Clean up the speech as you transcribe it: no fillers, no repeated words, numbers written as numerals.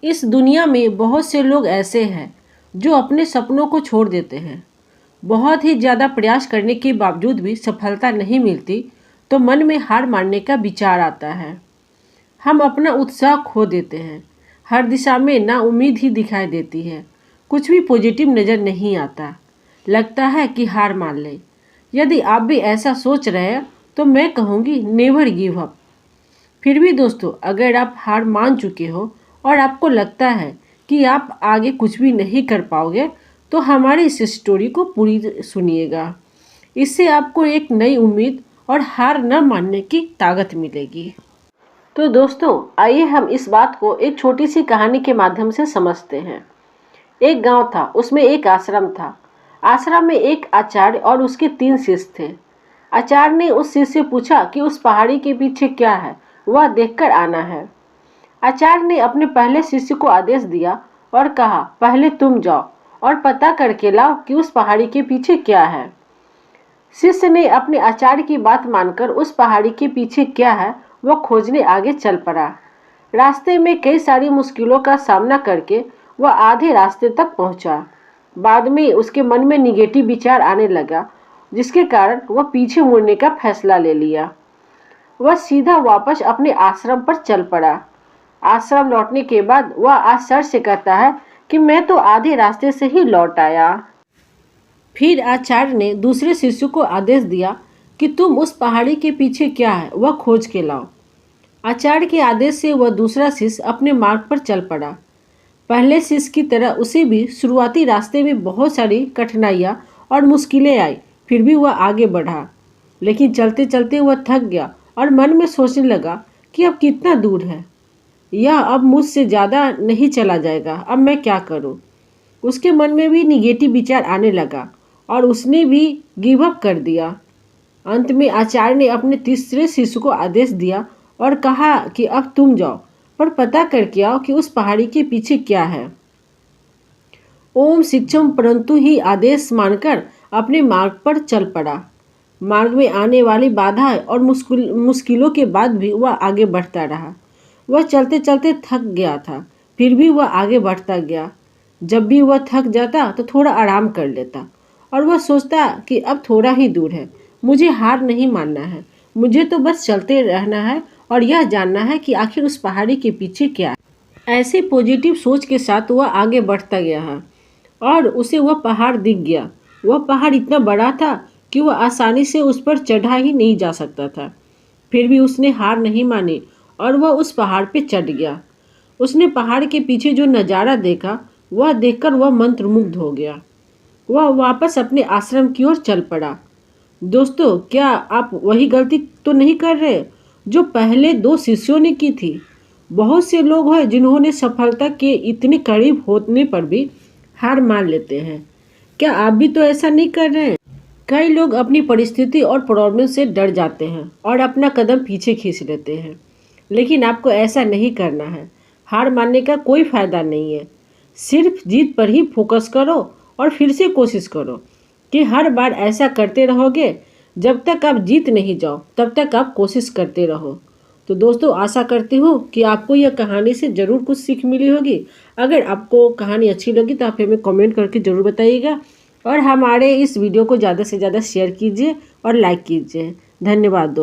इस दुनिया में बहुत से लोग ऐसे हैं जो अपने सपनों को छोड़ देते हैं। बहुत ही ज़्यादा प्रयास करने के बावजूद भी सफलता नहीं मिलती तो मन में हार मानने का विचार आता है। हम अपना उत्साह खो देते हैं। हर दिशा में नाउम्मीद ही दिखाई देती है। कुछ भी पॉजिटिव नज़र नहीं आता। लगता है कि हार मान लें। यदि आप भी ऐसा सोच रहे हैं तो मैं कहूँगी नेवर गिव अप। फिर भी दोस्तों, अगर आप हार मान चुके हो और आपको लगता है कि आप आगे कुछ भी नहीं कर पाओगे तो हमारी इस स्टोरी को पूरी सुनिएगा। इससे आपको एक नई उम्मीद और हार न मानने की ताकत मिलेगी। तो दोस्तों, आइए हम इस बात को एक छोटी सी कहानी के माध्यम से समझते हैं। एक गांव था, उसमें एक आश्रम था। आश्रम में एक आचार्य और उसके 3 शिष्य थे। आचार्य ने उस शिष्य से पूछा कि उस पहाड़ी के पीछे क्या है, वह देखकर आना है। आचार्य ने अपने पहले शिष्य को आदेश दिया और कहा, पहले तुम जाओ और पता करके लाओ कि उस पहाड़ी के पीछे क्या है। शिष्य ने अपने आचार्य की बात मानकर उस पहाड़ी के पीछे क्या है वह खोजने आगे चल पड़ा। रास्ते में कई सारी मुश्किलों का सामना करके वह आधे रास्ते तक पहुंचा। बाद में उसके मन में निगेटिव विचार आने लगा, जिसके कारण वह पीछे मुड़ने का फैसला ले लिया। वह सीधा वापस अपने आश्रम पर चल पड़ा। आश्रम लौटने के बाद वह आश्चर्य से कहता है कि मैं तो आधे रास्ते से ही लौट आया। फिर आचार्य ने दूसरे शिष्य को आदेश दिया कि तुम उस पहाड़ी के पीछे क्या है वह खोज के लाओ। आचार्य के आदेश से वह दूसरा शिष्य अपने मार्ग पर चल पड़ा। पहले शिष्य की तरह उसे भी शुरुआती रास्ते में बहुत सारी कठिनाइयाँ और मुश्किलें आई, फिर भी वह आगे बढ़ा। लेकिन चलते चलते वह थक गया और मन में सोचने लगा कि अब कितना दूर है, यह अब मुझसे ज़्यादा नहीं चला जाएगा, अब मैं क्या करूं। उसके मन में भी निगेटिव विचार आने लगा और उसने भी गिव अप कर दिया। अंत में आचार्य ने अपने तीसरे शिष्य को आदेश दिया और कहा कि अब तुम जाओ पर पता करके आओ कि उस पहाड़ी के पीछे क्या है। ओम शिक्षम परंतु ही आदेश मानकर अपने मार्ग पर चल पड़ा। मार्ग में आने वाली बाधाएं और मुश्किलों के बाद भी वह आगे बढ़ता रहा। वह चलते चलते थक गया था, फिर भी वह आगे बढ़ता गया। जब भी वह थक जाता तो थोड़ा आराम कर लेता और वह सोचता कि अब थोड़ा ही दूर है, मुझे हार नहीं मानना है, मुझे तो बस चलते रहना है और यह जानना है कि आखिर उस पहाड़ी के पीछे क्या है। ऐसे पॉजिटिव सोच के साथ वह आगे बढ़ता गया है और उसे वह पहाड़ दिख गया। वह पहाड़ इतना बड़ा था कि वह आसानी से उस पर चढ़ा ही नहीं जा सकता था। फिर भी उसने हार नहीं मानी और वह उस पहाड़ पे चढ़ गया। उसने पहाड़ के पीछे जो नज़ारा देखा वह देखकर वह मंत्रमुग्ध हो गया। वह वापस अपने आश्रम की ओर चल पड़ा। दोस्तों, क्या आप वही गलती तो नहीं कर रहे जो पहले 2 शिष्यों ने की थी? बहुत से लोग हैं जिन्होंने सफलता के इतने करीब होने पर भी हार मान लेते हैं। क्या आप भी तो ऐसा नहीं कर रहे हैं? कई लोग अपनी परिस्थिति और प्रॉब्लम से डर जाते हैं और अपना कदम पीछे खींच लेते हैं, लेकिन आपको ऐसा नहीं करना है। हार मानने का कोई फ़ायदा नहीं है। सिर्फ जीत पर ही फोकस करो और फिर से कोशिश करो कि हर बार ऐसा करते रहोगे। जब तक आप जीत नहीं जाओ तब तक आप कोशिश करते रहो। तो दोस्तों, आशा करती हूँ कि आपको यह कहानी से ज़रूर कुछ सीख मिली होगी। अगर आपको कहानी अच्छी लगी तो आप हमें कमेंट करके ज़रूर बताइएगा और हमारे इस वीडियो को ज़्यादा से ज़्यादा शेयर कीजिए और लाइक कीजिए। धन्यवाद दोस्तों।